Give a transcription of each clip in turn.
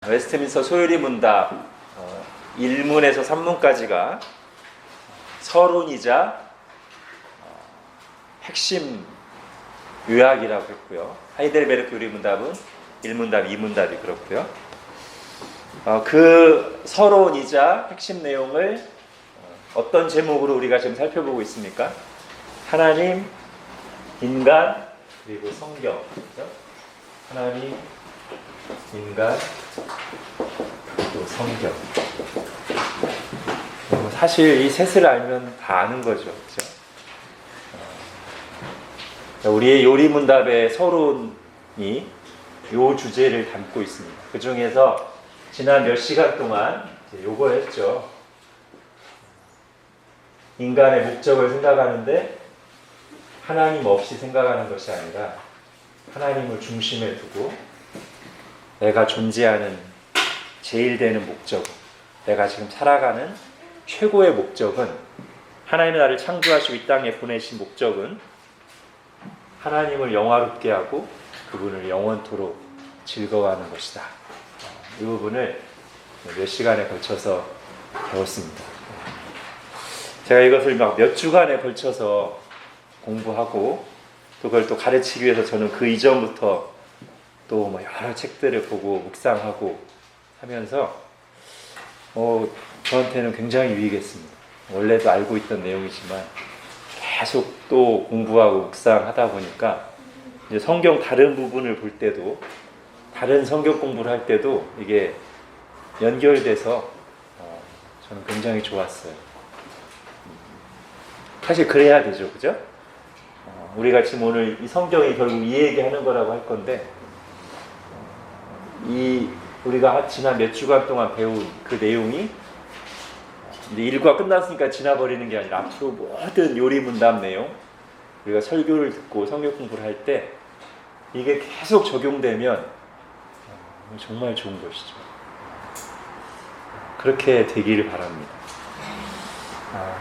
웨스트민스터 소요리 문답 1문에서 3문까지가 서론이자 핵심 요약이라고 했고요. 하이델베르크 요리 문답은 1문답, 2문답이 그렇고요. 그 서론이자 핵심 내용을 어떤 제목으로 우리가 지금 살펴보고 있습니까? 하나님, 인간, 그리고 성경. 그렇죠? 하나님, 인간, 그리고 성경. 사실 이 셋을 알면 다 아는 거죠. 그렇죠? 우리의 요리문답의 서론이 이 주제를 담고 있습니다. 그 중에서 지난 몇 시간 동안 요거 했죠. 인간의 목적을 생각하는데 하나님 없이 생각하는 것이 아니라 하나님을 중심에 두고 내가 존재하는 제일 되는 목적, 내가 지금 살아가는 최고의 목적은, 하나님이 나를 창조하시고 이 땅에 보내신 목적은 하나님을 영화롭게 하고 그분을 영원토록 즐거워하는 것이다. 이 부분을 몇 시간에 걸쳐서 배웠습니다. 제가 이것을 막 몇 주간에 걸쳐서 공부하고 또 그걸 또 가르치기 위해서 저는 그 이전부터 또 여러 책들을 보고 묵상하고 하면서 저한테는 굉장히 유익했습니다. 원래도 알고 있던 내용이지만 계속 또 공부하고 묵상하다 보니까 이제 성경 다른 부분을 볼 때도, 다른 성경 공부를 할 때도 이게 연결돼서 저는 굉장히 좋았어요. 사실 그래야 되죠, 그죠? 우리가 지금 오늘 이 성경이 결국 이 얘기하는 거라고 할 건데, 우리가 지난 몇 주간 동안 배운 그 내용이 이제 일과 끝났으니까 지나버리는 게 아니라 앞으로 모든 요리문답 내용, 우리가 설교를 듣고 성경 공부를 할 때 이게 계속 적용되면 정말 좋은 것이죠. 그렇게 되기를 바랍니다.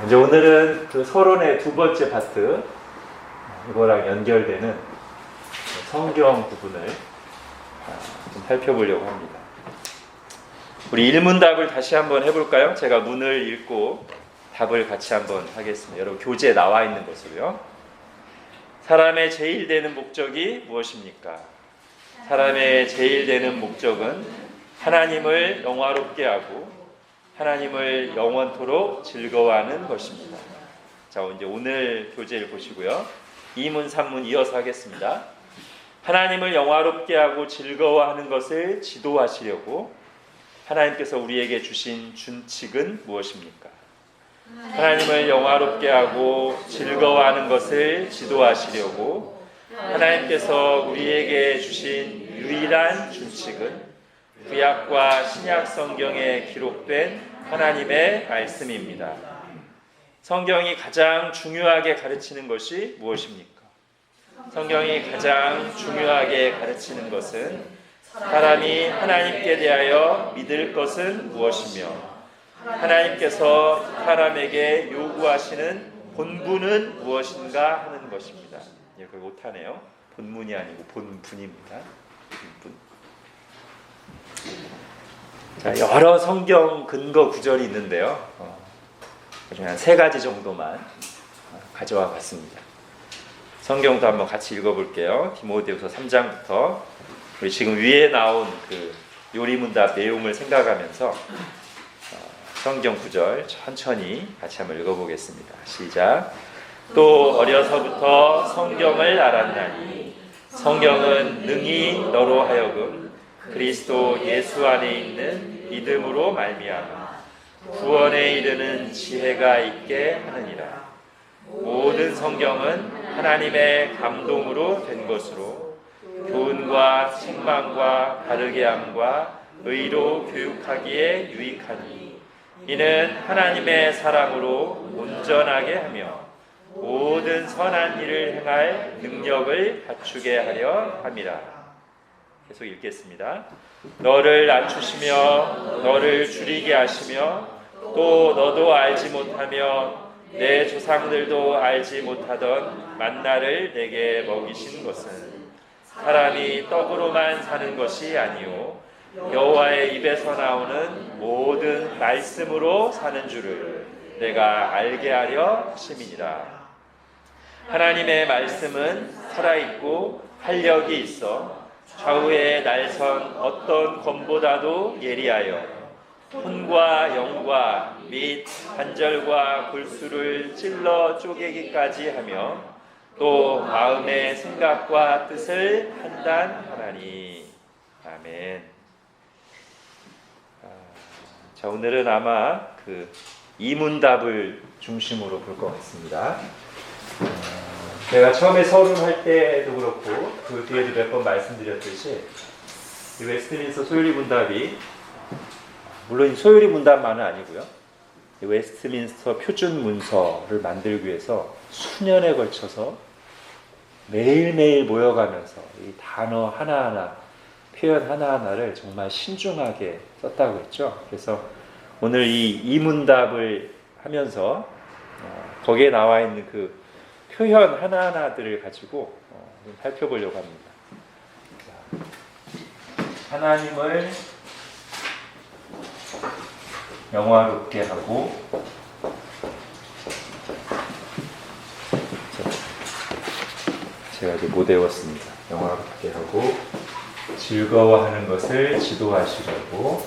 이제 오늘은 그 서론의 두 번째 파트, 이거랑 연결되는 성경 부분을 좀 살펴보려고 합니다. 우리 일문답을 다시 한번 해볼까요? 제가 문을 읽고 답을 같이 한번 하겠습니다. 여러분 교재에 나와 있는 것으로요. 사람의 제일 되는 목적이 무엇입니까? 사람의 제일 되는 목적은 하나님을 영화롭게 하고 하나님을 영원토록 즐거워하는 것입니다. 자, 이제 오늘 교재를 보시고요. 2문, 3문 이어서 하겠습니다. 하나님을 영화롭게 하고 즐거워하는 것을 지도하시려고 하나님께서 우리에게 주신 준칙은 무엇입니까? 하나님을 영화롭게 하고 즐거워하는 것을 지도하시려고 하나님께서 우리에게 주신 유일한 준칙은 구약과 신약 성경에 기록된 하나님의 말씀입니다. 성경이 가장 중요하게 가르치는 것이 무엇입니까? 성경이 가장 중요하게 가르치는 것은 사람이 하나님께 대하여 믿을 것은 무엇이며 하나님께서 사람에게 요구하시는 본분은 무엇인가 하는 것입니다. 이거 못하네요. 본문이 아니고 본분입니다. 본분. 자, 여러 성경 근거 구절이 있는데요. 그중에 한 3가지 정도만 가져와 봤습니다. 성경도 한번 같이 읽어볼게요. 디모데후서 3장부터 우리 지금 위에 나온 그 요리문답 내용을 생각하면서 성경 구절 천천히 같이 한번 읽어보겠습니다. 시작. 또 어려서부터 성경을 알았나니 성경은 능히 너로 하여금 그리스도 예수 안에 있는 믿음으로 말미암아 구원에 이르는 지혜가 있게 하느니라. 모든 성경은 하나님의 감동으로 된 것으로 교훈과 책망과 바르게 함과 의로 교육하기에 유익하니 이는 하나님의 사랑으로 온전하게 하며 모든 선한 일을 행할 능력을 갖추게 하려 함이라. 계속 읽겠습니다. 너를 낮추시며 너를 줄이게 하시며 또 너도 알지 못하며 내 조상들도 알지 못하던 만나를 내게 먹이신 것은 사람이 떡으로만 사는 것이 아니요 여호와의 입에서 나오는 모든 말씀으로 사는 줄을 내가 알게 하려 하심이니라. 하나님의 말씀은 살아있고 활력이 있어 좌우의 날선 어떤 검보다도 예리하여 혼과 영과 및 관절과 골수를 찔러 쪼개기까지 하며 또 마음의 생각과 뜻을 판단하나니. 아멘. 자, 오늘은 아마 그 이문답을 중심으로 볼 것 같습니다. 제가 처음에 서론할 때도 그렇고 그 뒤에도 몇 번 말씀드렸듯이 이 웨스트민스터 소요리 문답이 물론 소요리 문답만은 아니고요. 이 웨스트민스터 표준 문서를 만들기 위해서 수년에 걸쳐서 매일매일 모여가면서 이 단어 하나하나, 표현 하나하나를 정말 신중하게 썼다고 했죠. 그래서 오늘 이 이문답을 하면서 거기에 나와 있는 그 표현 하나하나들을 가지고 좀 살펴보려고 합니다. 하나님을 영화롭게 하고 제가 이제 못 외웠습니다. 영화롭게 하고 즐거워하는 것을 지도하시려고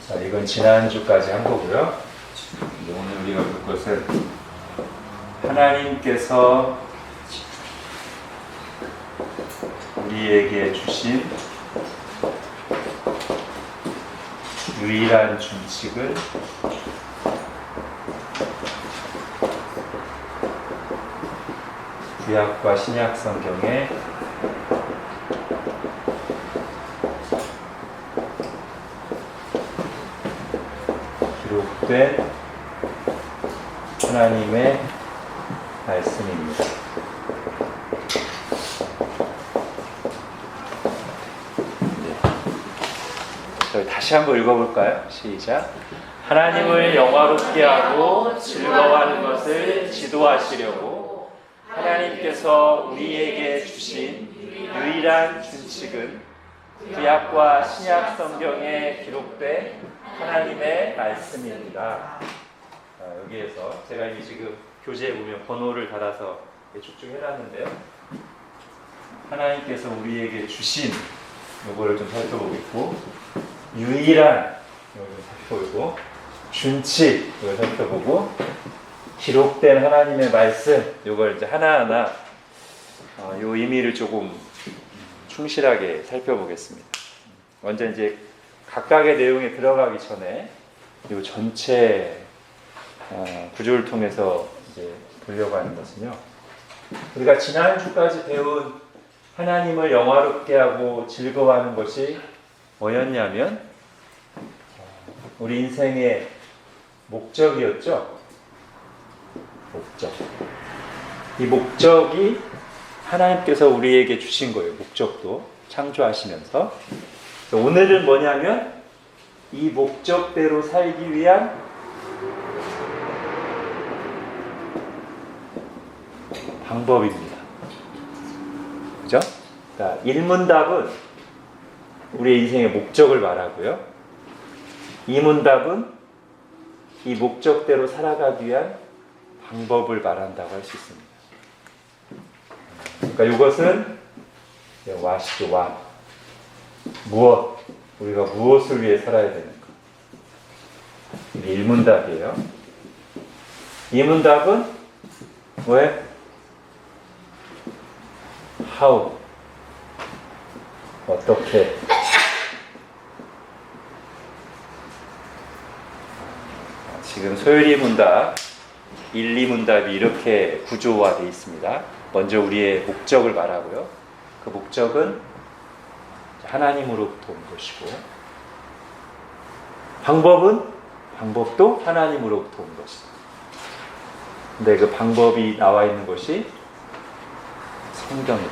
자, 이건 지난주까지 한 거고요. 오늘 우리가 볼 것은 하나님께서 우리에게 주신 유일한 준칙은 구약과 신약 성경에 기록된 하나님의 말씀입니다. 저희 다시 한번 읽어볼까요? 시작. 하나님을 영화롭게 하고 즐거워하는 것을 지도하시려고 하나님께서 우리에게 주신 유일한 준칙은 구약과 신약 성경에 기록된 하나님의 말씀입니다. 여기에서 제가 이미 지금 교재에 보면 번호를 달아서 축축해놨는데요. 하나님께서 우리에게 주신 요거를 좀 살펴보겠고, 유일한 이걸 좀 살펴보고, 준칙 이걸 살펴보고, 기록된 하나님의 말씀 이걸 이제 하나하나 요 의미를 조금 충실하게 살펴보겠습니다. 먼저 이제 각각의 내용에 들어가기 전에 이 전체 구조를 통해서 이제 보려고 하는 것은요. 우리가 지난주까지 배운 하나님을 영화롭게 하고 즐거워하는 것이 뭐였냐면 우리 인생의 목적이었죠. 목적. 이 목적이 하나님께서 우리에게 주신 거예요. 목적도 창조하시면서. 오늘은 뭐냐면 이 목적대로 살기 위한 방법입니다. 그죠? 그러니까 일문답은 우리의 인생의 목적을 말하고요. 이문답은 이 목적대로 살아가기 위한 방법을 말한다고 할 수 있습니다. 그러니까 이것은 와시죠. 와. 무엇? 우리가 무엇을 위해 살아야 되는가? 이게 일문답이에요. 이문답은 왜? How? 어떻게? 지금 소요리 문답 1, 2문답이 이렇게 구조화되어 있습니다. 먼저 우리의 목적을 말하고요. 그 목적은 하나님으로부터 온 것이고, 방법도 하나님으로부터 온 것이다. 근데 그 방법이 나와 있는 것이 성경이다.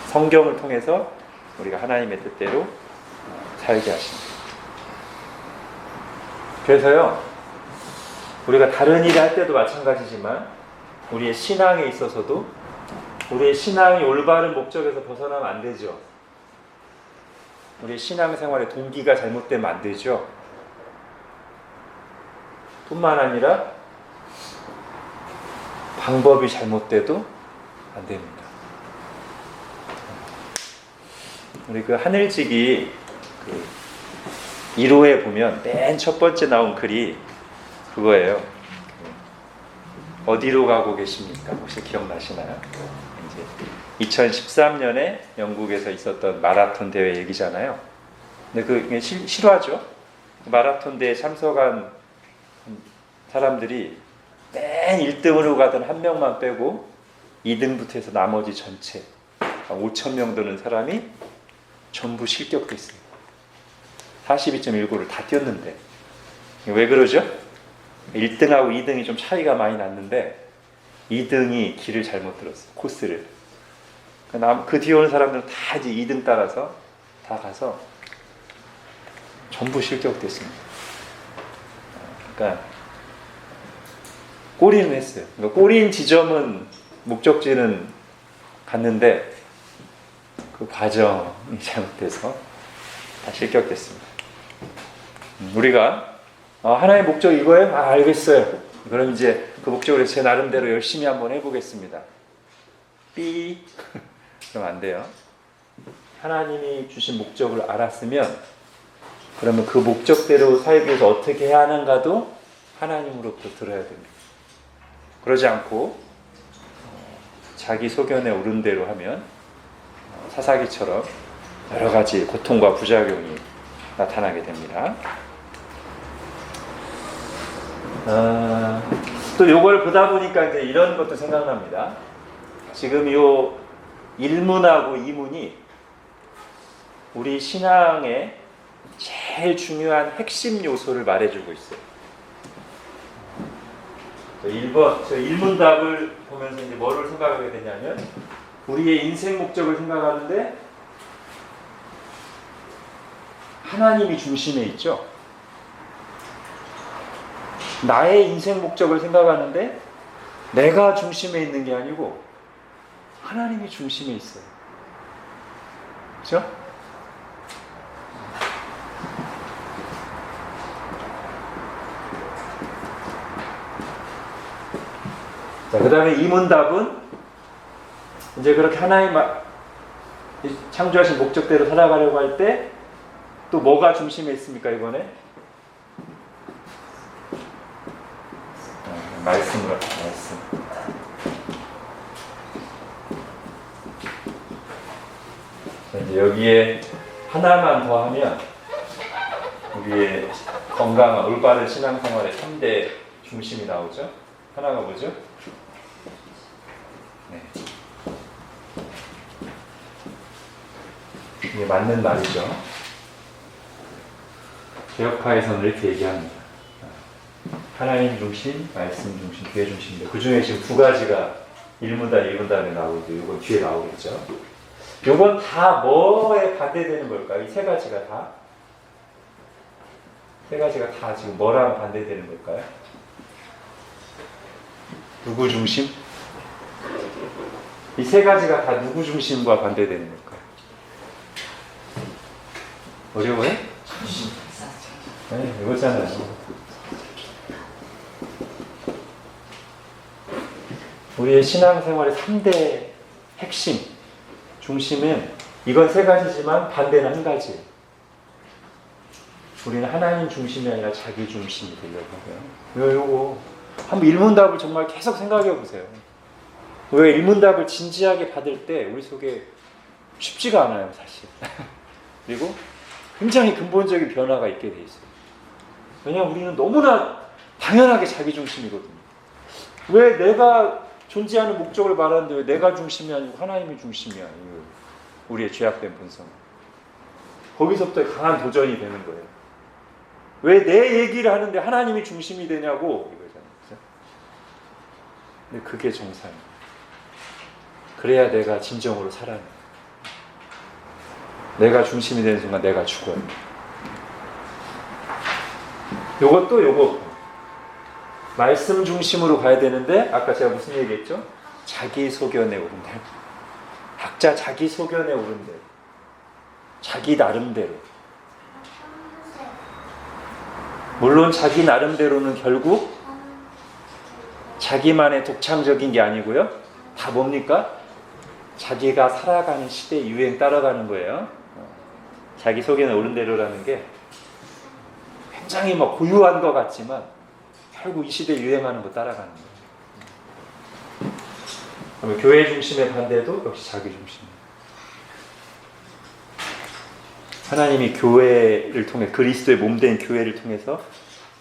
성경을 통해서 우리가 하나님의 뜻대로 살게 하십니다. 그래서요, 우리가 다른 일을 할 때도 마찬가지지만 우리의 신앙에 있어서도 우리의 신앙이 올바른 목적에서 벗어나면 안 되죠. 우리의 신앙생활의 동기가 잘못되면 안 되죠. 뿐만 아니라 방법이 잘못돼도 안 됩니다. 우리 그 하늘지기 그 1호에 보면 맨 첫 번째 나온 글이 그거예요. 어디로 가고 계십니까? 혹시 기억나시나요? 이제 2013년에 영국에서 있었던 마라톤 대회 얘기잖아요. 근데 그게 실화죠. 마라톤 대회에 참석한 사람들이 맨 1등으로 가던 한 명만 빼고 2등부터 해서 나머지 전체 5천 명 되는 사람이 전부 실격됐어요. 42.19를 다 뛰었는데. 왜 그러죠? 1등하고 2등이 좀 차이가 많이 났는데 2등이 길을 잘못 들었어요. 코스를. 그 뒤에 오는 사람들은 다 이제 2등 따라서 다 가서 전부 실격됐습니다. 그러니까 골인을 했어요. 그러니까 골인 지점은 목적지는 갔는데 그 과정이 잘못돼서 다 실격됐습니다. 우리가 하나의 목적 이거예요? 알겠어요. 그럼 이제 그 목적으로 제 나름대로 열심히 한번 해보겠습니다. 삐 그러면 안 돼요. 하나님이 주신 목적을 알았으면 그러면 그 목적대로 살기 위해서 어떻게 해야 하는가도 하나님으로부터 들어야 됩니다. 그러지 않고 자기 소견에 오른 대로 하면 사사기처럼 여러 가지 고통과 부작용이 나타나게 됩니다. 또 요걸 보다 보니까 이제 이런 것도 생각납니다. 지금 요 1문하고 2문이 우리 신앙의 제일 중요한 핵심 요소를 말해주고 있어요. 1번, 저 1문답을 보면서 이제 뭐를 생각하게 되냐면 우리의 인생 목적을 생각하는데 하나님이 중심에 있죠. 나의 인생 목적을 생각하는데 내가 중심에 있는 게 아니고 하나님이 중심에 있어요. 그렇죠? 자, 그 다음에 이문답은 이제 그렇게 하나님 창조하신 목적대로 살아가려고 할 때 또 뭐가 중심에 있습니까, 이번에? 말씀. 이제 여기에 하나만 더 하면 우리의 건강한 올바른 신앙생활의 3대 중심이 나오죠. 하나가 뭐죠? 네. 이게 맞는 말이죠. 개혁파에서는 이렇게 얘기합니다. 하나님 중심, 말씀 중심, 교회 중심인데 그 중에 지금 두 가지가 1문단, 2문단에 나오고 이건 뒤에 나오겠죠. 이건 다 뭐에 반대되는 걸까요? 이 세 가지가 다? 세 가지가 다 지금 뭐랑 반대되는 걸까요? 누구 중심? 이 세 가지가 다 누구 중심과 반대되는 걸까요? 어려워요? 네, 이거잖아요. 우리의 신앙생활의 3대 핵심, 중심은 이건 세 가지지만 반대는 한 가지. 우리는 하나님 중심이 아니라 자기 중심이 되려고 하고요. 요거 한번 일문답을 정말 계속 생각해 보세요. 왜 일문답을 진지하게 받을 때 우리 속에 쉽지가 않아요, 사실. 그리고 굉장히 근본적인 변화가 있게 돼 있어요. 왜냐하면 우리는 너무나 당연하게 자기 중심이거든요. 왜 내가 존재하는 목적을 말하는데 왜 내가 중심이 아니고 하나님이 중심이야? 우리의 죄악된 본성. 거기서부터 강한 도전이 되는 거예요. 왜 내 얘기를 하는데 하나님이 중심이 되냐고 이거잖아요. 그렇죠? 근데 그게 정상이에요. 그래야 내가 진정으로 살아요. 내가 중심이 되는 순간 내가 죽어요. 요것도 요거. 말씀 중심으로 가야 되는데 아까 제가 무슨 얘기했죠? 자기 소견에 오른 대로. 각자 자기 소견에 오른 대로. 자기 나름대로. 물론 자기 나름대로는 결국 자기만의 독창적인 게 아니고요. 다 뭡니까? 자기가 살아가는 시대 유행 따라가는 거예요. 자기 소견에 오른 대로라는 게 굉장히 막 고유한 것 같지만 결국 이 시대 유행하는 거 따라가는 거예요. 그러면 교회 중심의 반대도 역시 자기 중심. 하나님이 교회를 통해 그리스도의 몸된 교회를 통해서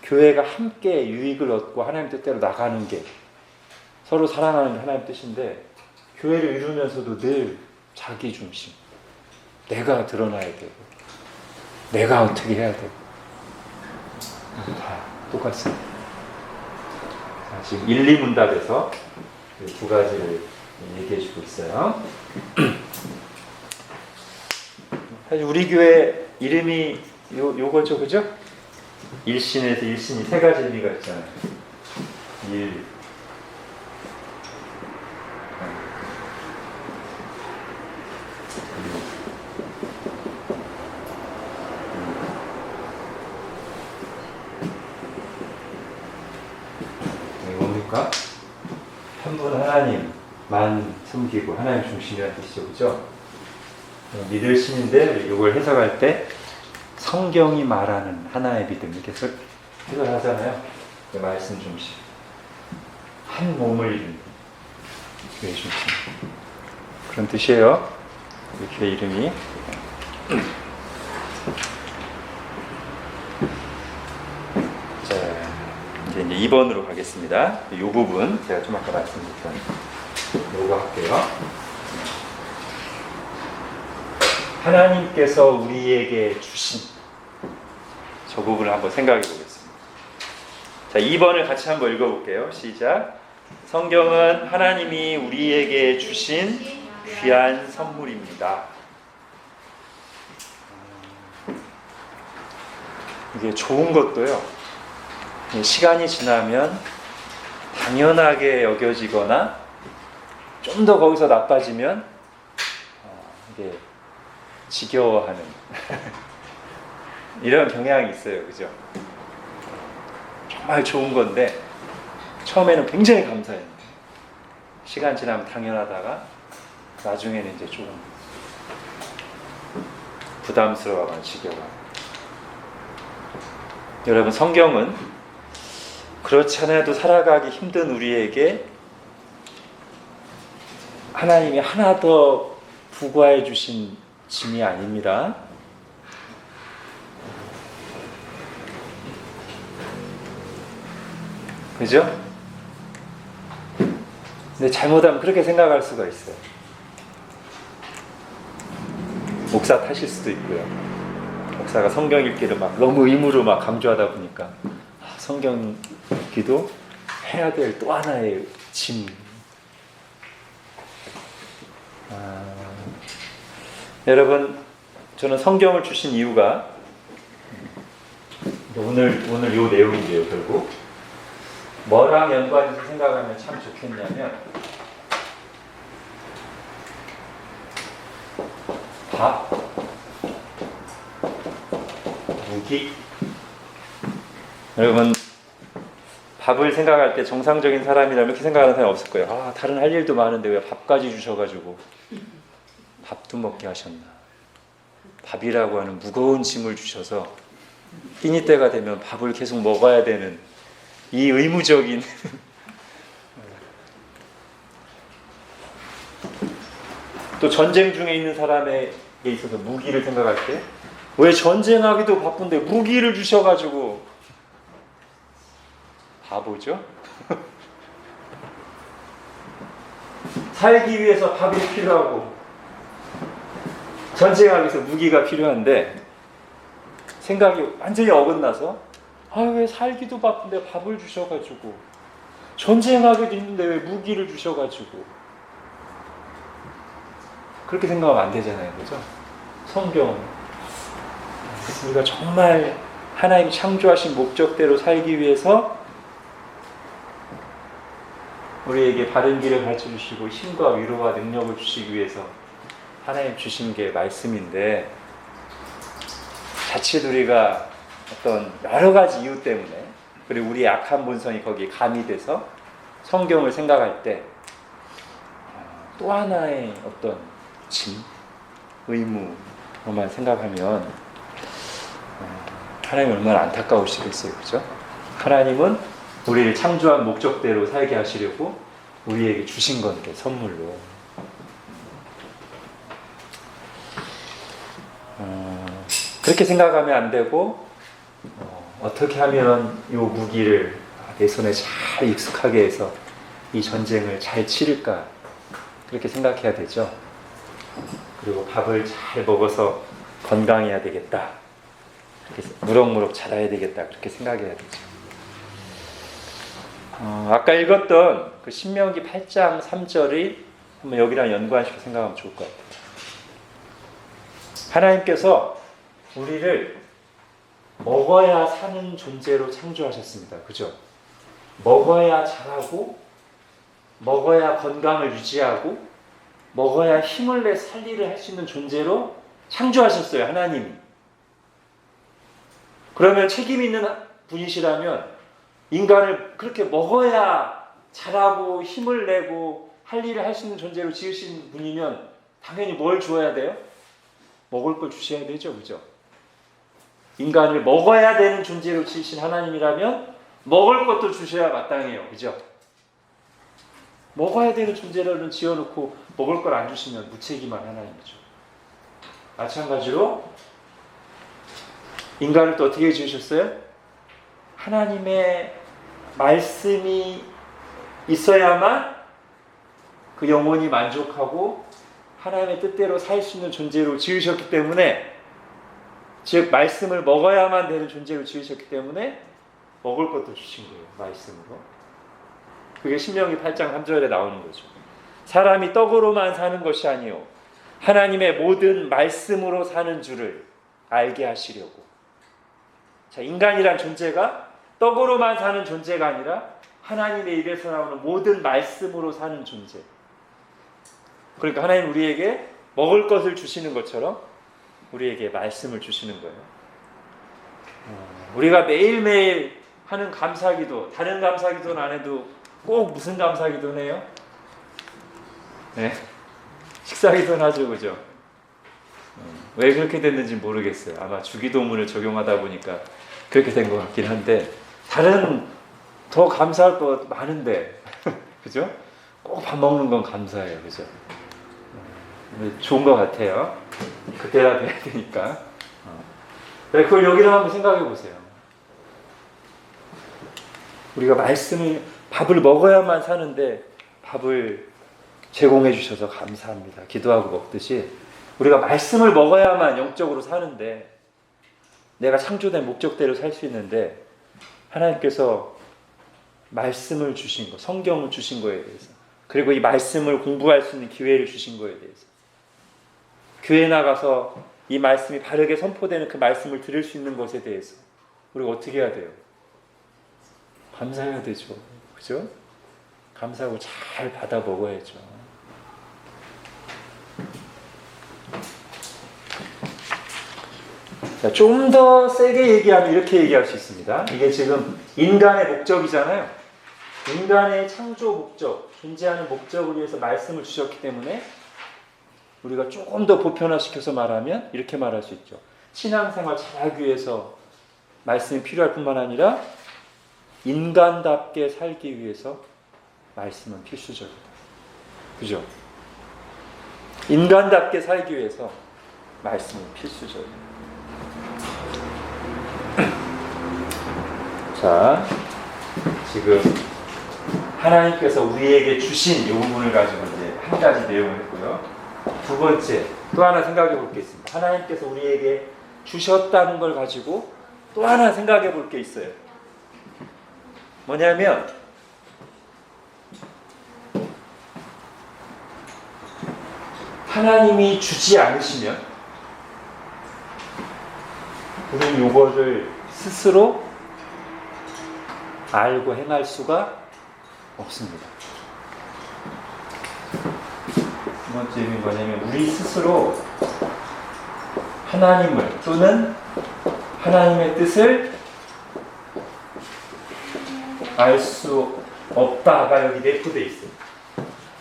교회가 함께 유익을 얻고 하나님 뜻대로 나가는 게 서로 사랑하는 게 하나님 뜻인데 교회를 이루면서도 늘 자기 중심. 내가 드러나야 되고 내가 어떻게 해야 되고 다 똑같습니다. 지금 1, 2문답에서 두 가지를 얘기해 주고 있어요. 사실 우리 교회 이름이 요거죠, 그죠? 일신에서 일신이 세 가지 의미가 있잖아요. 일, 뭡니까? 한 분 하나님만 섬기고 하나님 중심이라는 뜻이죠, 그죠? 믿을 신인데 이걸 해석할 때 성경이 말하는 하나의 믿음 이렇게 해석하잖아요. 말씀 중심, 한 몸을 이룬 교회 중심 그런 뜻이에요. 이 교회 이름이. 자, 이제 2번으로 가겠습니다. 이 부분 제가 좀 아까 말씀드렸던 요거 할게요. 하나님께서 우리에게 주신 저 부분을 한번 생각해 보겠습니다. 자, 2번을 같이 한번 읽어볼게요. 시작. 성경은 하나님이 우리에게 주신 귀한 선물입니다. 이게 좋은 것도요, 시간이 지나면 당연하게 여겨지거나 좀 더 거기서 나빠지면 이게 지겨워하는 이런 경향이 있어요, 그죠? 정말 좋은 건데 처음에는 굉장히 감사해요. 시간 지나면 당연하다가 나중에는 이제 조금 부담스러워하거나 지겨워하고. 여러분, 성경은 그렇지 않아도 살아가기 힘든 우리에게 하나님이 하나 더 부과해 주신 짐이 아닙니다. 그죠? 근데 잘못하면 그렇게 생각할 수가 있어요. 목사 탓일 수도 있고요. 목사가 성경 읽기를 막 너무 의무로 막 강조하다 보니까 성경 읽기도 해야 될 또 하나의 짐. 여러분, 저는 성경을 주신 이유가 오늘 요 내용인데요. 결국 뭐랑 연관해서 생각하면 참 좋겠냐면 밥, 무기. 여러분, 밥을 생각할 때 정상적인 사람이라면 이렇게 생각하는 사람이 없을 거예요. 다른 할 일도 많은데 왜 밥까지 주셔가지고 밥도 먹게 하셨나. 밥이라고 하는 무거운 짐을 주셔서 끼니 때가 되면 밥을 계속 먹어야 되는 이 의무적인 또 전쟁 중에 있는 사람에게 있어서 무기를 생각할 때 왜 전쟁하기도 바쁜데 무기를 주셔가지고 바보죠? 살기 위해서 밥이 필요하고 전쟁하기 위해서 무기가 필요한데 생각이 완전히 어긋나서 왜 살기도 바쁜데 밥을 주셔가지고 전쟁하기도 힘든데 왜 무기를 주셔가지고 그렇게 생각하면 안 되잖아요, 그죠? 성경 우리가 정말 하나님이 창조하신 목적대로 살기 위해서 우리에게 바른 길을 가르쳐 주시고 힘과 위로와 능력을 주시기 위해서 하나님 주신 게 말씀인데, 자칫 우리가 어떤 여러 가지 이유 때문에, 그리고 우리의 악한 본성이 거기에 가미돼서 성경을 생각할 때 또 하나의 어떤 짐, 의무로만 생각하면 하나님 얼마나 안타까우시겠어요, 그죠? 하나님은 우리를 창조한 목적대로 살게 하시려고 우리에게 주신 건데, 선물로. 그렇게 생각하면 안 되고, 어떻게 하면 이 무기를 내 손에 잘 익숙하게 해서 이 전쟁을 잘 치를까, 그렇게 생각해야 되죠. 그리고 밥을 잘 먹어서 건강해야 되겠다, 그렇게 무럭무럭 자라야 되겠다, 그렇게 생각해야 되죠. 아까 읽었던 그 신명기 8장 3절이 한번 여기랑 연관시켜 생각하면 좋을 것 같아요. 하나님께서 우리를 먹어야 사는 존재로 창조하셨습니다. 그죠? 먹어야 자라고, 먹어야 건강을 유지하고, 먹어야 힘을 내 살리를 할 수 있는 존재로 창조하셨어요, 하나님이. 그러면 책임 있는 분이시라면 인간을 그렇게 먹어야 자라고 힘을 내고 할 일을 할 수 있는 존재로 지으신 분이면 당연히 뭘 주어야 돼요? 먹을 걸 주셔야 되죠, 그죠? 인간을 먹어야 되는 존재로 지으신 하나님이라면 먹을 것도 주셔야 마땅해요, 그죠? 먹어야 되는 존재로는 지어놓고 먹을 걸 안 주시면 무책임한 하나님이죠. 마찬가지로 인간을 또 어떻게 지으셨어요? 하나님의 말씀이 있어야만 그 영혼이 만족하고 하나님의 뜻대로 살 수 있는 존재로 지으셨기 때문에, 즉 말씀을 먹어야만 되는 존재로 지으셨기 때문에 먹을 것도 주신 거예요, 말씀으로. 그게 신명기 8장 3절에 나오는 거죠. 사람이 떡으로만 사는 것이 아니요 하나님의 모든 말씀으로 사는 줄을 알게 하시려고. 자, 인간이란 존재가 떡으로만 사는 존재가 아니라 하나님의 입에서 나오는 모든 말씀으로 사는 존재. 그러니까 하나님 우리에게 먹을 것을 주시는 것처럼 우리에게 말씀을 주시는 거예요. 우리가 매일매일 하는 감사기도, 다른 감사기도는 안 해도 꼭 무슨 감사기도는 해요? 네? 식사기도는 하죠, 그죠? 왜 그렇게 됐는지 모르겠어요. 아마 주기도문을 적용하다 보니까 그렇게 된 것 같긴 한데, 다른 더 감사할 거 많은데 그죠? 꼭 밥 먹는 건 감사해요, 그죠? 좋은 것 같아요. 그때라도 해야 되니까. 그걸 여기서 한번 생각해 보세요. 우리가 밥을 먹어야만 사는데 밥을 제공해 주셔서 감사합니다, 기도하고 먹듯이, 우리가 말씀을 먹어야만 영적으로 사는데, 내가 창조된 목적대로 살 수 있는데, 하나님께서 말씀을 주신 거, 성경을 주신 거에 대해서, 그리고 이 말씀을 공부할 수 있는 기회를 주신 거에 대해서, 교회 나가서 이 말씀이 바르게 선포되는 그 말씀을 들을 수 있는 것에 대해서 우리가 어떻게 해야 돼요? 감사해야 되죠, 그죠? 감사하고 잘 받아 먹어야죠. 좀 더 세게 얘기하면 이렇게 얘기할 수 있습니다. 이게 지금 인간의 목적이잖아요. 인간의 창조 목적, 존재하는 목적을 위해서 말씀을 주셨기 때문에 우리가 조금 더 보편화시켜서 말하면 이렇게 말할 수 있죠. 신앙생활 잘하기 위해서 말씀이 필요할 뿐만 아니라 인간답게 살기 위해서 말씀은 필수적이다. 그죠? 인간답게 살기 위해서 말씀은 필수적이다. 자, 지금 하나님께서 우리에게 주신 이 부분을 가지고 이제 한 가지 내용을 했고요. 두 번째, 또 하나 생각해 볼 게 있습니다. 하나님께서 우리에게 주셨다는 걸 가지고 또 하나 생각해 볼 게 있어요. 뭐냐면, 하나님이 주지 않으시면 우리는 이거를 스스로 알고 행할 수가 없습니다. 번째 의미는 뭐냐면 우리 스스로 하나님을 또는 하나님의 뜻을 알 수 없다가 여기 내포되어 있어요.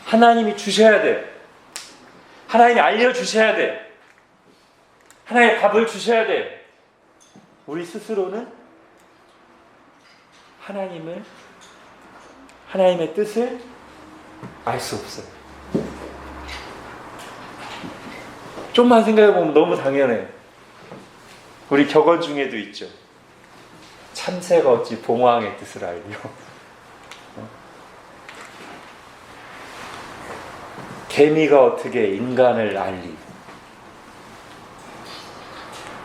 하나님이 주셔야 돼. 하나님이 알려주셔야 돼. 하나님의 답을 주셔야 돼. 우리 스스로는 하나님의 뜻을 알 수 없어요. 좀만 생각해보면 너무 당연해요. 우리 격언 중에도 있죠. 참새가 어찌 봉황의 뜻을 알리요. 개미가 어떻게 인간을 알리.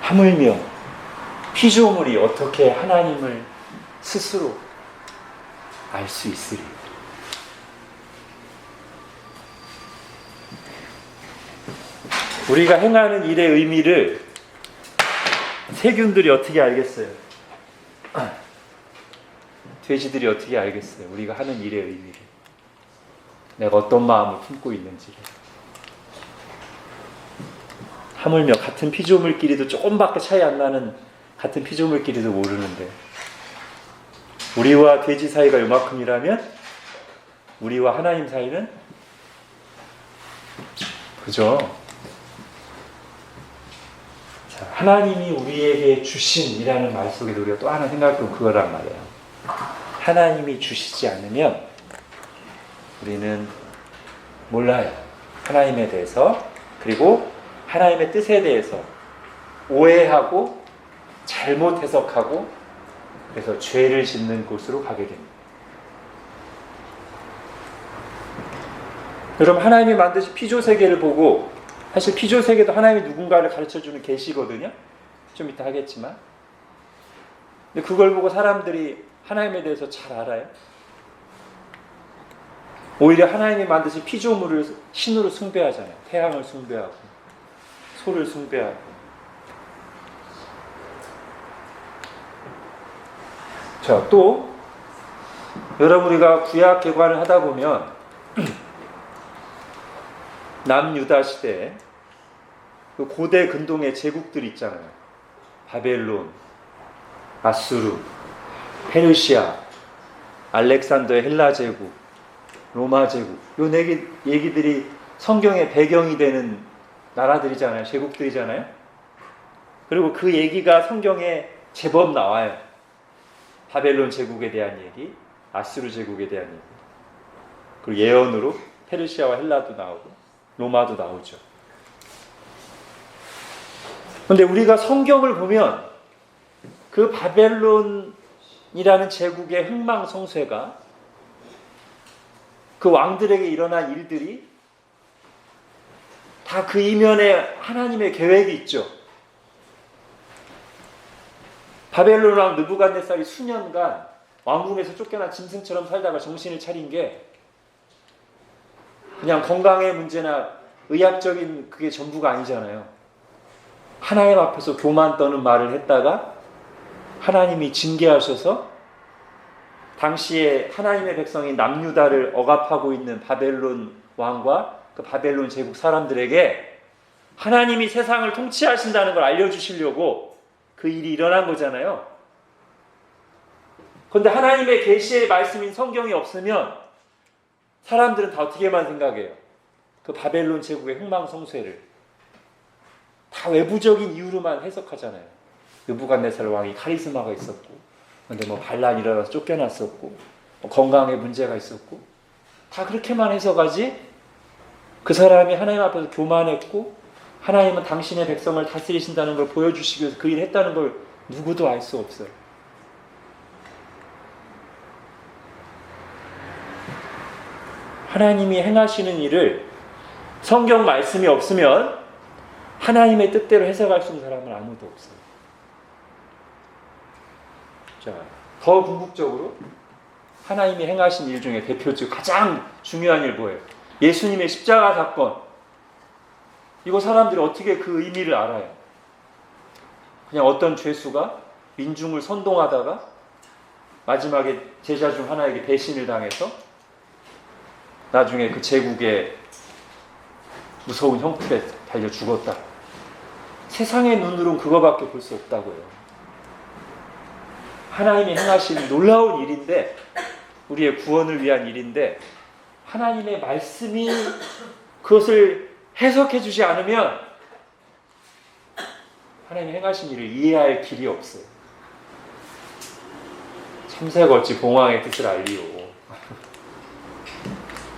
하물며 피조물이 어떻게 하나님을 스스로 알 수 있으리. 우리가 행하는 일의 의미를 세균들이 어떻게 알겠어요? 돼지들이 어떻게 알겠어요? 우리가 하는 일의 의미를. 내가 어떤 마음을 품고 있는지를. 하물며 같은 피조물끼리도 조금밖에 차이 안 나는 같은 피조물끼리도 모르는데 우리와 돼지 사이가 요만큼이라면 우리와 하나님 사이는 그죠? 자, 하나님이 우리에게 주신이라는 말 속에 우리가 또 하나 생각해보면 그거란 말이에요. 하나님이 주시지 않으면 우리는 몰라요. 하나님에 대해서. 그리고 하나님의 뜻에 대해서 오해하고 잘못 해석하고 그래서 죄를 짓는 곳으로 가게 됩니다. 여러분, 하나님이 만드신 피조세계를 보고 사실 피조세계도 하나님이 누군가를 가르쳐주는 계시거든요. 좀 이따 하겠지만. 근데 그걸 보고 사람들이 하나님에 대해서 잘 알아요? 오히려 하나님이 만드신 피조물을 신으로 숭배하잖아요. 태양을 숭배하고 소를 숭배하고. 자, 또 여러분, 우리가 구약 개관을 하다 보면 남유다 시대에 그 고대 근동의 제국들이 있잖아요. 바벨론, 아수르, 페르시아, 알렉산더의 헬라 제국, 로마 제국. 요 얘기들이 성경의 배경이 되는 나라들이잖아요. 제국들이잖아요. 그리고 그 얘기가 성경에 제법 나와요. 바벨론 제국에 대한 얘기, 아수르 제국에 대한 얘기. 그리고 예언으로 페르시아와 헬라도 나오고 로마도 나오죠. 그런데 우리가 성경을 보면 그 바벨론이라는 제국의 흥망성쇠가 그 왕들에게 일어난 일들이 다 그 이면에 하나님의 계획이 있죠. 바벨론 왕 느부갓네살이 수년간 왕궁에서 쫓겨난 짐승처럼 살다가 정신을 차린 게 그냥 건강의 문제나 의학적인 그게 전부가 아니잖아요. 하나님 앞에서 교만 떠는 말을 했다가 하나님이 징계하셔서 당시에 하나님의 백성인 남유다를 억압하고 있는 바벨론 왕과 그 바벨론 제국 사람들에게 하나님이 세상을 통치하신다는 걸 알려주시려고 그 일이 일어난 거잖아요. 그런데 하나님의 계시의 말씀인 성경이 없으면 사람들은 다 어떻게만 생각해요? 그 바벨론 제국의 흥망성쇠를 다 외부적인 이유로만 해석하잖아요. 느부갓네살 왕이 카리스마가 있었고, 근데 뭐 반란이 일어나서 쫓겨났었고, 뭐 건강에 문제가 있었고, 다 그렇게만 해석하지. 그 사람이 하나님 앞에서 교만했고 하나님은 당신의 백성을 다스리신다는 걸 보여주시기 위해서 그 일을 했다는 걸 누구도 알 수 없어요. 하나님이 행하시는 일을 성경 말씀이 없으면 하나님의 뜻대로 해석할 수 있는 사람은 아무도 없어요. 자, 더 궁극적으로 하나님이 행하신 일 중에 대표적 가장 중요한 일 뭐예요? 예수님의 십자가 사건. 이거 사람들이 어떻게 그 의미를 알아요? 그냥 어떤 죄수가 민중을 선동하다가 마지막에 제자 중 하나에게 배신을 당해서 나중에 그 제국의 무서운 형틀에 달려 죽었다. 세상의 눈으로는 그거밖에 볼 수 없다고요. 하나님이 행하신 놀라운 일인데, 우리의 구원을 위한 일인데, 하나님의 말씀이 그것을 해석해 주지 않으면 하나님이 행하신 일을 이해할 길이 없어요. 참새가 어찌 봉황의 뜻을 알리오.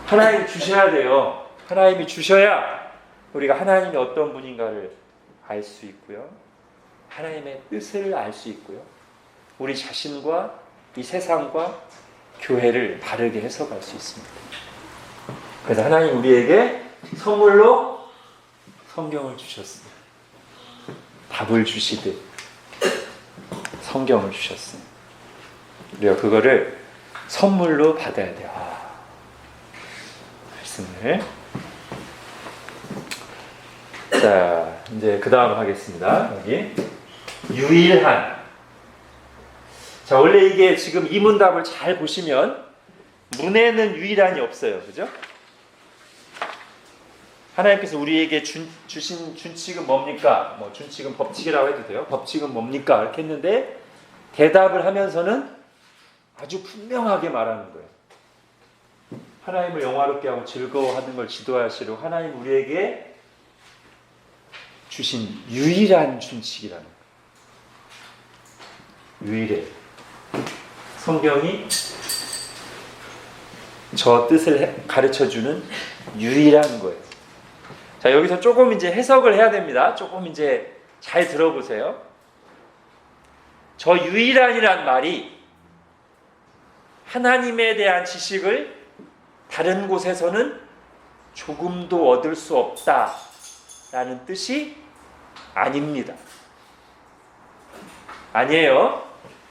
하나님이 주셔야 돼요. 하나님이 주셔야 우리가 하나님이 어떤 분인가를 알 수 있고요. 하나님의 뜻을 알 수 있고요. 우리 자신과 이 세상과 교회를 바르게 해석할 수 있습니다. 그래서 하나님 우리에게 선물로 성경을 주셨어요. 답을 주시듯 성경을 주셨어요. 우리가 그거를 선물로 받아야 돼요. 말씀을. 자, 이제 그 다음 하겠습니다. 여기 유일한. 자, 원래 이게 지금 이 문답을 잘 보시면 문에는 유일한이 없어요. 그죠? 하나님께서 우리에게 주신 준칙은 뭡니까? 뭐 준칙은 법칙이라고 해도 돼요. 법칙은 뭡니까? 이렇게 했는데 대답을 하면서는 아주 분명하게 말하는 거예요. 하나님을 영화롭게 하고 즐거워하는 걸 지도하시려 하나님 우리에게 주신 유일한 준칙이라는 거예요. 유일해. 성경이 저 뜻을 가르쳐주는 유일한 거예요. 자, 여기서 조금 이제 해석을 해야 됩니다. 조금 이제 잘 들어보세요. 저 유일한이란 말이 하나님에 대한 지식을 다른 곳에서는 조금도 얻을 수 없다라는 뜻이 아닙니다. 아니에요.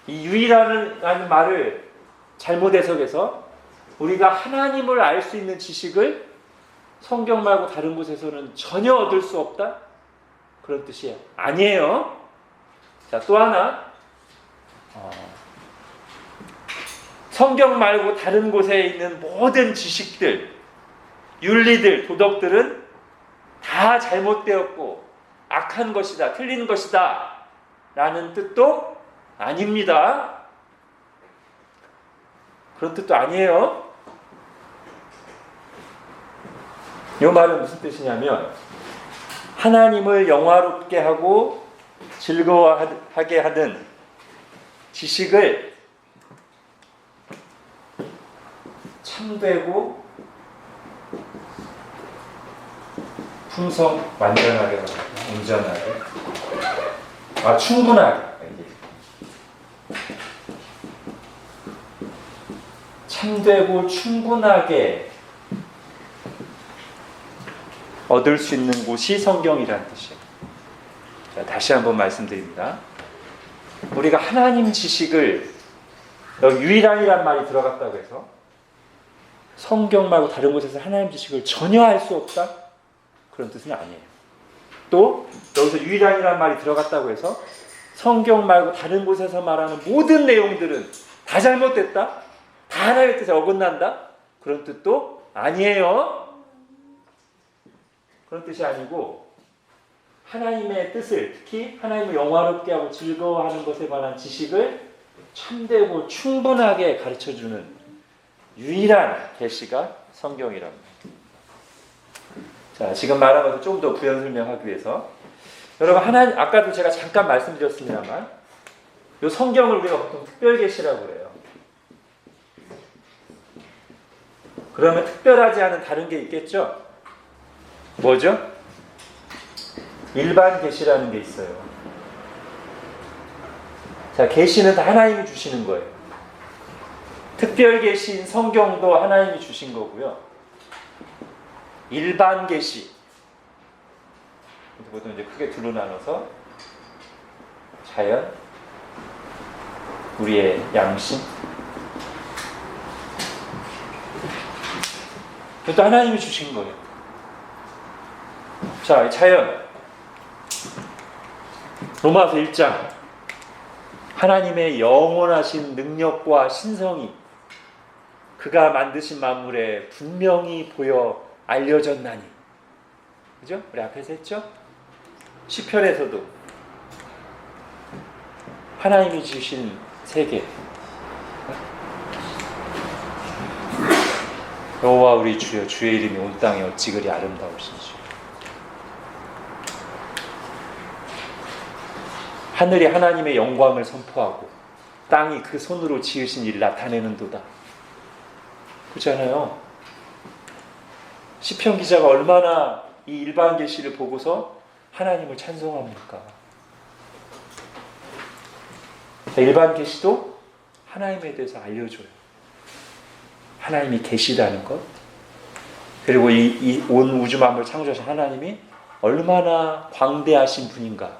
이 유일한이라는 말을 잘못 해석해서 우리가 하나님을 알 수 있는 지식을 성경 말고 다른 곳에서는 전혀 얻을 수 없다? 그런 뜻이 아니에요. 자, 또 하나. 성경 말고 다른 곳에 있는 모든 지식들, 윤리들, 도덕들은 다 잘못되었고 악한 것이다, 틀린 것이다 라는 뜻도 아닙니다. 그런 뜻도 아니에요. 이 말은 무슨 뜻이냐면 하나님을 영화롭게 하고 즐거워하게 하는 지식을 참되고 풍성 완전하게 온전하게 충분하게 참되고 충분하게 얻을 수 있는 곳이 성경이라는 뜻이에요. 자, 다시 한번 말씀드립니다. 우리가 하나님 지식을 여기 유일한이란 말이 들어갔다고 해서 성경 말고 다른 곳에서 하나님 지식을 전혀 알 수 없다? 그런 뜻은 아니에요. 또 여기서 유일한이란 말이 들어갔다고 해서 성경 말고 다른 곳에서 말하는 모든 내용들은 다 잘못됐다? 다 하나님의 뜻에 어긋난다? 그런 뜻도 아니에요. 그런 뜻이 아니고 하나님의 뜻을, 특히 하나님을 영화롭게 하고 즐거워하는 것에 관한 지식을 참되고 충분하게 가르쳐주는 유일한 계시가 성경이랍니다. 자, 지금 말한 것을 좀 더 부연 설명하기 위해서 여러분 하나님, 아까도 제가 잠깐 말씀드렸습니다만 이 성경을 우리가 보통 특별 계시라고 그래요. 그러면 특별하지 않은 다른 게 있겠죠? 뭐죠? 일반 계시라는 게 있어요. 자, 계시는 다 하나님이 주시는 거예요. 특별 계시인 성경도 하나님이 주신 거고요. 일반 계시, 보통 이제 크게 둘로 나눠서 자연, 우리의 양심, 그것도 하나님이 주신 거예요. 자, 자연, 로마서 1장, 하나님의 영원하신 능력과 신성이 그가 만드신 만물에 분명히 보여 알려졌나니 그죠? 우리 앞에서 했죠? 시편에서도 하나님이 주신 세계, 여호와 우리 주여, 주의 이름이 온 땅에 어찌 그리 아름다우신지. 하늘이 하나님의 영광을 선포하고 땅이 그 손으로 지으신 일을 나타내는도다. 그렇잖아요. 시편 기자가 얼마나 이 일반 계시를 보고서 하나님을 찬송합니까? 일반 계시도 하나님에 대해서 알려줘요. 하나님이 계시다는 것, 그리고 이 온 우주 만물을 창조하신 하나님이 얼마나 광대하신 분인가,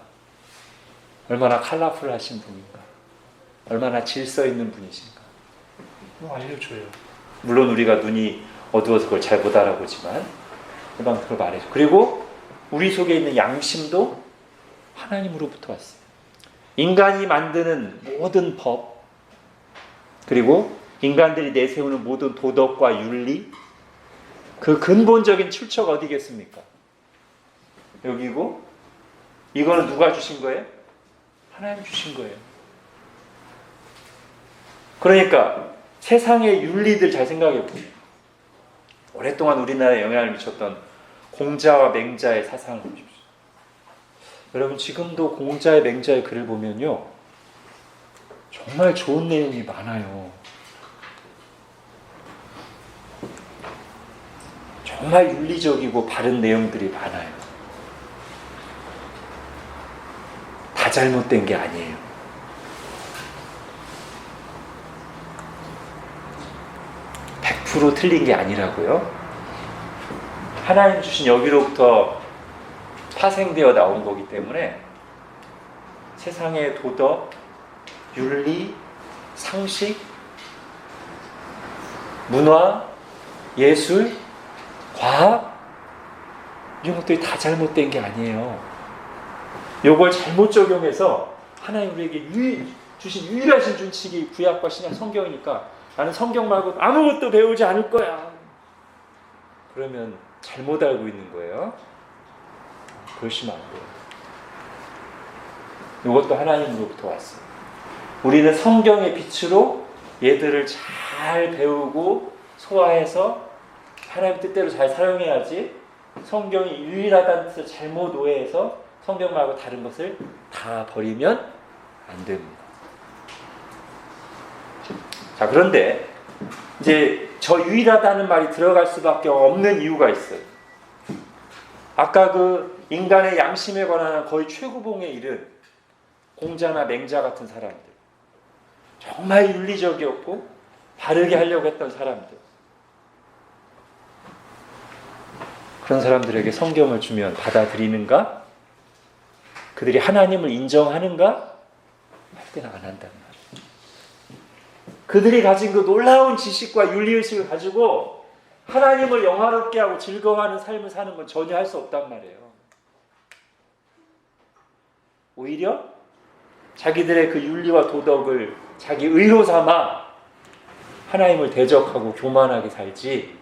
얼마나 컬러풀하신 분인가, 얼마나 질서 있는 분이신가 알려줘요. 물론 우리가 눈이 어두워서 그걸 잘 못 알아보지만 일반 그걸 말해줘. 그리고 우리 속에 있는 양심도 하나님으로부터 왔어요. 인간이 만드는 모든 법, 그리고 인간들이 내세우는 모든 도덕과 윤리, 그 근본적인 출처가 어디겠습니까? 여기고, 이거는 누가 주신 거예요? 하나님 주신 거예요. 그러니까 세상의 윤리들 잘 생각해 보세요. 오랫동안 우리나라에 영향을 미쳤던 공자와 맹자의 사상을 보십시오. 여러분, 지금도 공자의 맹자의 글을 보면요, 정말 좋은 내용이 많아요. 정말 윤리적이고 바른 내용들이 많아요. 다 잘못된 게 아니에요. 틀린 게 아니라고요. 하나님 주신 여기로부터 파생되어 나온 거기 때문에 세상의 도덕, 윤리, 상식, 문화, 예술, 과학, 이런 것들이 다 잘못된 게 아니에요. 이걸 잘못 적용해서 하나님 우리에게 주신 유일하신 준칙이 구약과 신약 성경이니까 나는 성경 말고 아무것도 배우지 않을 거야. 그러면 잘못 알고 있는 거예요. 그러시면 안 돼요. 이것도 하나님으로부터 왔어요. 우리는 성경의 빛으로 얘들을 잘 배우고 소화해서 하나님 뜻대로 잘 사용해야지, 성경이 유일하다는 뜻을 잘못 오해해서 성경 말고 다른 것을 다 버리면 안 됩니다. 자, 그런데 이제 저 유일하다는 말이 들어갈 수밖에 없는 이유가 있어요. 아까 그 인간의 양심에 관한 거의 최고봉에 이른 공자나 맹자 같은 사람들, 정말 윤리적이었고 바르게 하려고 했던 사람들, 그런 사람들에게 성경을 주면 받아들이는가? 그들이 하나님을 인정하는가? 할 때는 안 한단 말이에요. 그들이 가진 그 놀라운 지식과 윤리의식을 가지고 하나님을 영화롭게 하고 즐거워하는 삶을 사는 건 전혀 할 수 없단 말이에요. 오히려 자기들의 그 윤리와 도덕을 자기 의로 삼아 하나님을 대적하고 교만하게 살지,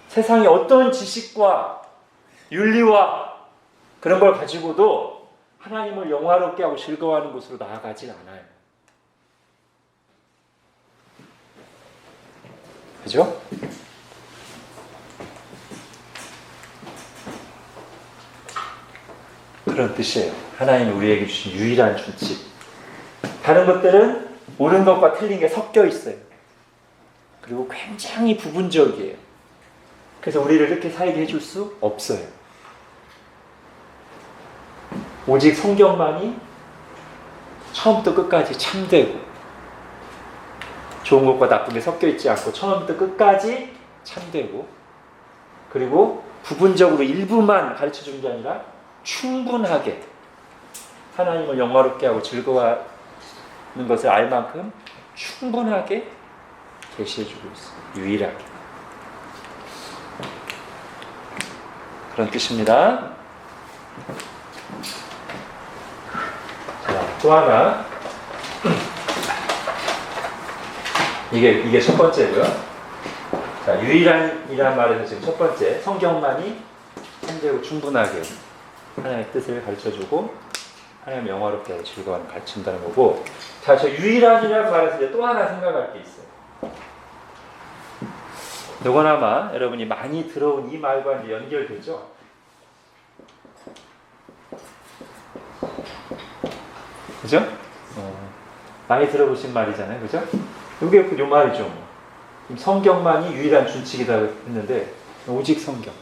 세상의 어떤 지식과 윤리와 그런 걸 가지고도 하나님을 영화롭게 하고 즐거워하는 곳으로 나아가진 않아요. 그죠? 그런 뜻이에요. 하나님이 우리에게 주신 유일한 준칙. 다른 것들은 옳은 것과 틀린 게 섞여 있어요. 그리고 굉장히 부분적이에요. 그래서 우리를 이렇게 살게 해줄 수 없어요. 오직 성경만이 처음부터 끝까지 참되고, 좋은 것과 나쁜 게 섞여 있지 않고 처음부터 끝까지 참되고, 그리고 부분적으로 일부만 가르쳐 준 게 아니라 충분하게 하나님을 영화롭게 하고 즐거워하는 것을 알 만큼 충분하게 계시해 주고 있어요. 유일하게. 그런 뜻입니다. 자, 또 하나. 이게 첫 번째고요. 자, 유일한이란 말에서 지금 첫 번째, 성경만이 참되고 충분하게 하나님의 뜻을 가르쳐주고 하나님의 영화롭게 하고 즐거워하는 가르친다는 거고. 자, 저 유일한이란 말에서 이제 또 하나 생각할 게 있어요. 이건 아마 여러분이 많이 들어온 이 말과 이제 연결되죠. 그죠? 많이 들어보신 말이잖아요. 그죠? 이게 요 말이죠. 성경만이 유일한 준칙이다 했는데 오직 성경.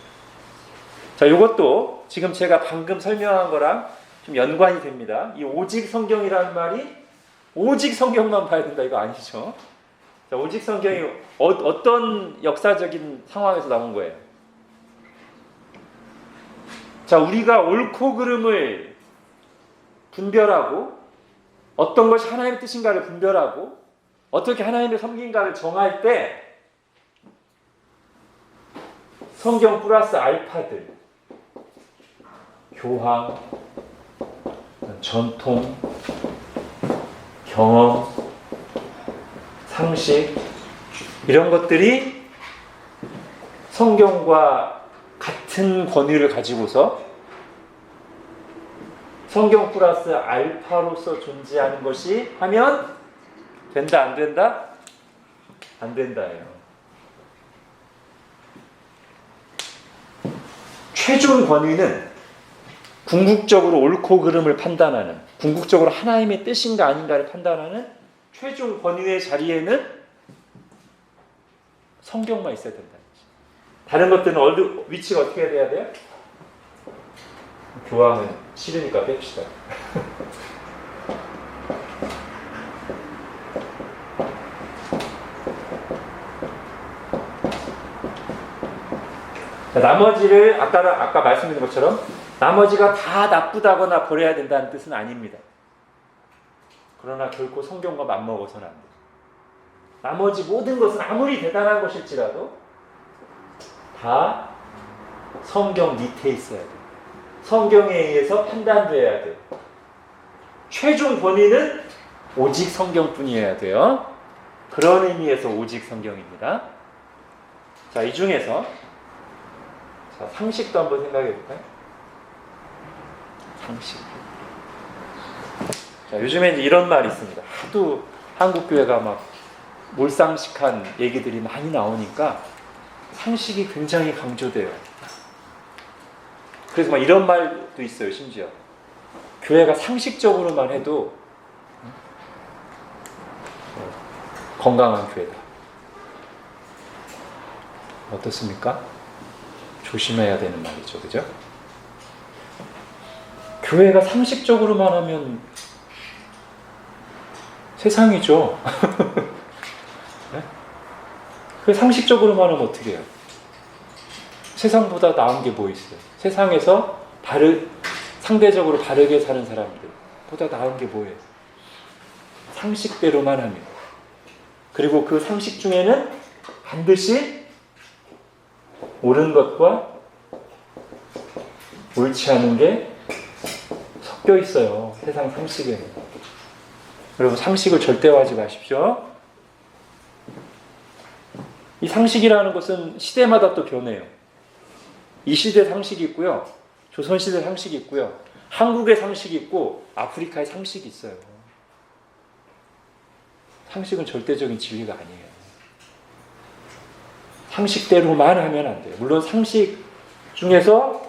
자, 이것도 지금 제가 방금 설명한 거랑 좀 연관이 됩니다. 이 오직 성경이라는 말이 오직 성경만 봐야 된다 이거 아니죠? 자, 오직 성경이 어떤 역사적인 상황에서 나온 거예요? 자, 우리가 옳고 그름을 분별하고 어떤 것이 하나님의 뜻인가를 분별하고 어떻게 하나님의 섬긴가를 정할 때 성경 플러스 알파들, 교황, 전통, 경험, 상식 이런 것들이 성경과 같은 권위를 가지고서 성경 플러스 알파로서 존재하는 것이 하면 된다, 안 된다? 안 된다예요. 최종 권위는 궁극적으로 옳고 그름을 판단하는, 궁극적으로 하나님의 뜻인가 아닌가를 판단하는 최종 권위의 자리에는 성경만 있어야 된다는 거죠. 다른 것들은 위치가 어떻게 돼야 돼요? 교황은 싫으니까 뺍시다. 나머지를 아까 말씀드린 것처럼 나머지가 다 나쁘다거나 버려야 된다는 뜻은 아닙니다. 그러나 결코 성경과 맞먹어서는 안 돼요. 나머지 모든 것은 아무리 대단한 것일지라도 다 성경 밑에 있어야 돼요. 성경에 의해서 판단돼야 돼요. 최종 권위는 오직 성경뿐이어야 돼요. 그런 의미에서 오직 성경입니다. 자, 이 중에서 상식도 한번 생각해 볼까요? 상식. 자, 요즘에 이제 이런 말이 있습니다. 하도 한국 교회가 막 몰상식한 얘기들이 많이 나오니까 상식이 굉장히 강조돼요. 그래서 막 이런 말도 있어요. 심지어 교회가 상식적으로만 해도 건강한 교회다. 어떻습니까? 조심해야 되는 말이죠. 그죠? 교회가 상식적으로만 하면 세상이죠. 네? 그 상식적으로만 하면 어떻게 해요? 세상보다 나은 게 뭐 있어요? 세상에서 상대적으로 바르게 사는 사람들보다 나은 게 뭐예요? 상식대로만 하면. 그리고 그 상식 중에는 반드시 옳은 것과 옳지 않은 게 섞여 있어요. 세상 상식에는. 여러분 상식을 절대화하지 마십시오. 이 상식이라는 것은 시대마다 또 변해요. 이 시대 상식이 있고요. 조선시대 상식이 있고요. 한국의 상식이 있고 아프리카의 상식이 있어요. 상식은 절대적인 진리가 아니에요. 상식대로만 하면 안 돼요. 물론 상식 중에서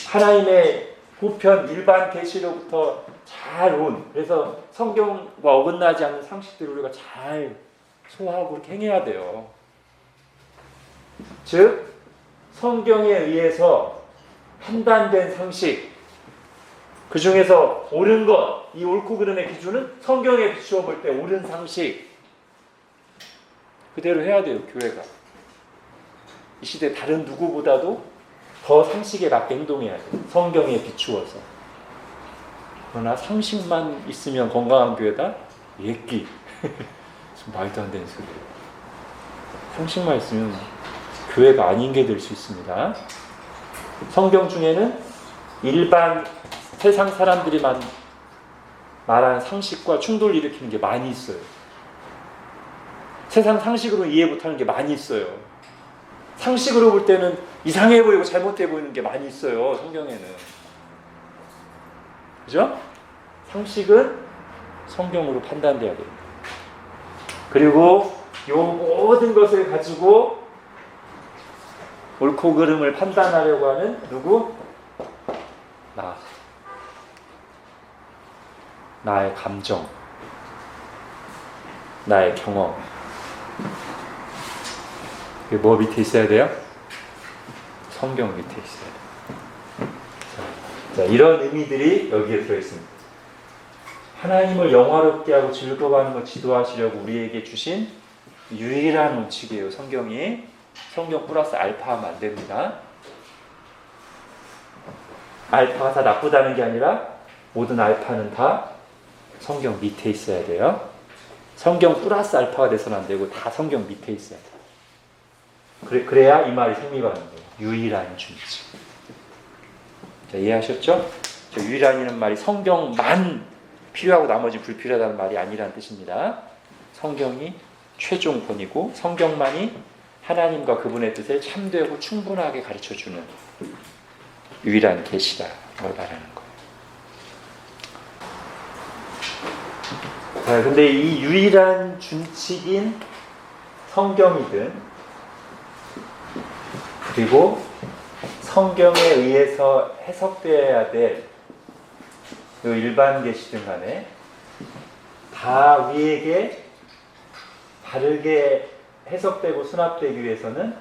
하나님의 보편 일반 계시로부터 잘 온, 그래서 성경과 어긋나지 않는 상식들을 우리가 잘 소화하고 그렇게 행해야 돼요. 즉 성경에 의해서 판단된 상식, 그 중에서 옳은 것, 이 옳고 그름의 기준은 성경에 비추어 볼 때 옳은 상식 그대로 해야 돼요. 교회가 이 시대 다른 누구보다도 더 상식에 맞게 행동해야 돼요. 성경에 비추어서. 그러나 상식만 있으면 건강한 교회다? 예끼. 말도 안 되는 소리예요. 상식만 있으면 교회가 아닌 게 될 수 있습니다. 성경 중에는 일반 세상 사람들이 말하는 상식과 충돌을 일으키는 게 많이 있어요. 세상 상식으로 이해 못하는 게 많이 있어요. 상식으로 볼 때는 이상해 보이고 잘못돼 보이는 게 많이 있어요. 성경에는. 그죠? 상식은 성경으로 판단돼야 됩니다. 그리고 이 모든 것을 가지고 옳고 그름을 판단하려고 하는 누구? 나의 감정, 나의 경험. 그게 뭐 밑에 있어야 돼요? 성경 밑에 있어야 돼요. 자, 이런 의미들이 여기에 들어있습니다. 하나님을 영화롭게 하고 즐거워하는 걸 지도하시려고 우리에게 주신 유일한 원칙이에요. 성경이. 성경 플러스 알파하면 안 됩니다. 알파가 다 나쁘다는 게 아니라 모든 알파는 다 성경 밑에 있어야 돼요. 성경 플러스 알파가 돼서는 안 되고 다 성경 밑에 있어야 돼요. 그래야 이 말이 성리가 하는 거예요. 유일한 준칙. 자, 이해하셨죠? 저 유일한이라는 말이 성경만 필요하고 나머지 불필요하다는 말이 아니라는 뜻입니다. 성경이 최종 본이고 성경만이 하나님과 그분의 뜻을 참되고 충분하게 가르쳐주는 유일한 계시다. 뭘 말하는 거예요. 자, 근데 이 유일한 준칙인 성경이든 그리고 성경에 의해서 해석되어야 될 일반 계시든 간에 다 우리에게 바르게 해석되고 수납되기 위해서는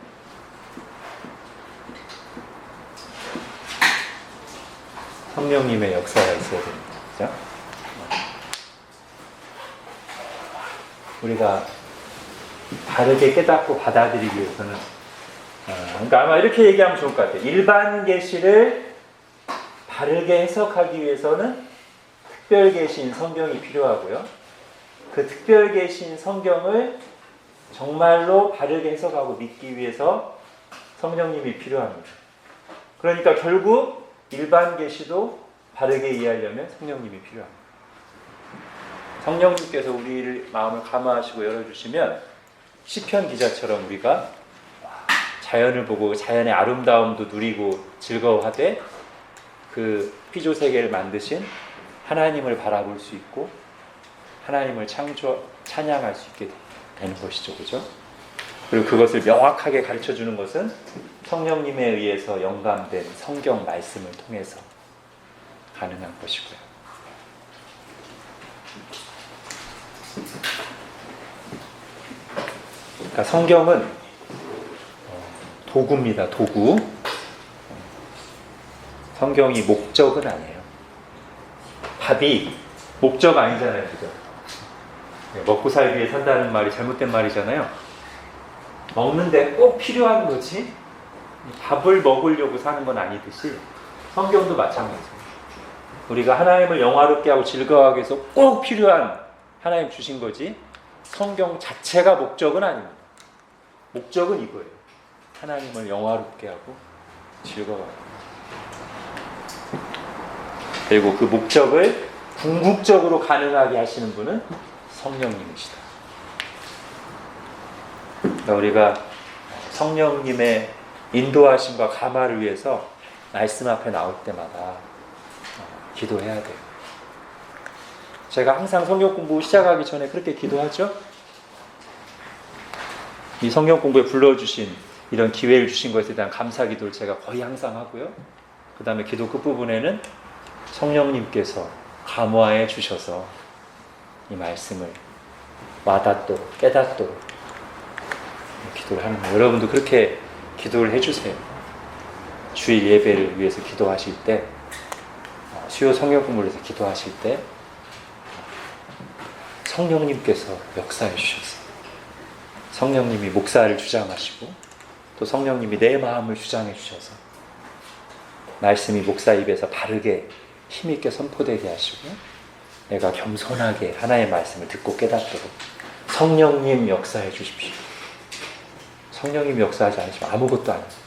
성령님의 역사가 있어야 됩니다. 그죠? 우리가 바르게 깨닫고 받아들이기 위해서는 그러니까 아마 이렇게 얘기하면 좋을 것 같아요. 일반 계시를 바르게 해석하기 위해서는 특별 계시인 성경이 필요하고요. 그 특별 계시인 성경을 정말로 바르게 해석하고 믿기 위해서 성령님이 필요합니다. 그러니까 결국 일반 계시도 바르게 이해하려면 성령님이 필요합니다. 성령님께서 우리를 마음을 감화하시고 열어주시면 시편 기자처럼 우리가 자연을 보고 자연의 아름다움도 누리고 즐거워하되 그 피조 세계를 만드신 하나님을 바라볼 수 있고 하나님을 찬양할 수 있게 되는 것이죠. 그죠? 그리고 그것을 명확하게 가르쳐주는 것은 성령님에 의해서 영감된 성경 말씀을 통해서 가능한 것이고요. 그러니까 성경은 도구입니다. 도구. 성경이 목적은 아니에요. 밥이 목적 아니잖아요. 그죠? 먹고 살기 위해 산다는 말이 잘못된 말이잖아요. 먹는데 꼭 필요한 거지 밥을 먹으려고 사는 건 아니듯이 성경도 마찬가지예요. 우리가 하나님을 영화롭게 하고 즐거워하기 위해서 꼭 필요한 하나님 주신 거지 성경 자체가 목적은 아닙니다. 목적은 이거예요. 하나님을 영화롭게 하고 즐거워하고 그리고 그 목적을 궁극적으로 가능하게 하시는 분은 성령님이시다. 그러니까 우리가 성령님의 인도하심과 감화를 위해서 말씀 앞에 나올 때마다 기도해야 돼요. 제가 항상 성경 공부 시작하기 전에 그렇게 기도하죠. 이 성경 공부에 불러주신 이런 기회를 주신 것에 대한 감사 기도를 제가 거의 항상 하고요. 그 다음에 기도 끝부분에는 성령님께서 감화해 주셔서 이 말씀을 와닿도록 깨닫도록 기도를 하는 거예요. 여러분도 그렇게 기도를 해주세요. 주일 예배를 위해서 기도하실 때 수요 성경 공부를 위해서 기도하실 때 성령님께서 역사해 주셔서 성령님이 목사를 주장하시고 또 성령님이 내 마음을 주장해 주셔서 말씀이 목사 입에서 바르게 힘있게 선포되게 하시고 내가 겸손하게 하나의 말씀을 듣고 깨닫도록 성령님 역사해 주십시오. 성령님 역사하지 않으시면 아무것도 안 해요.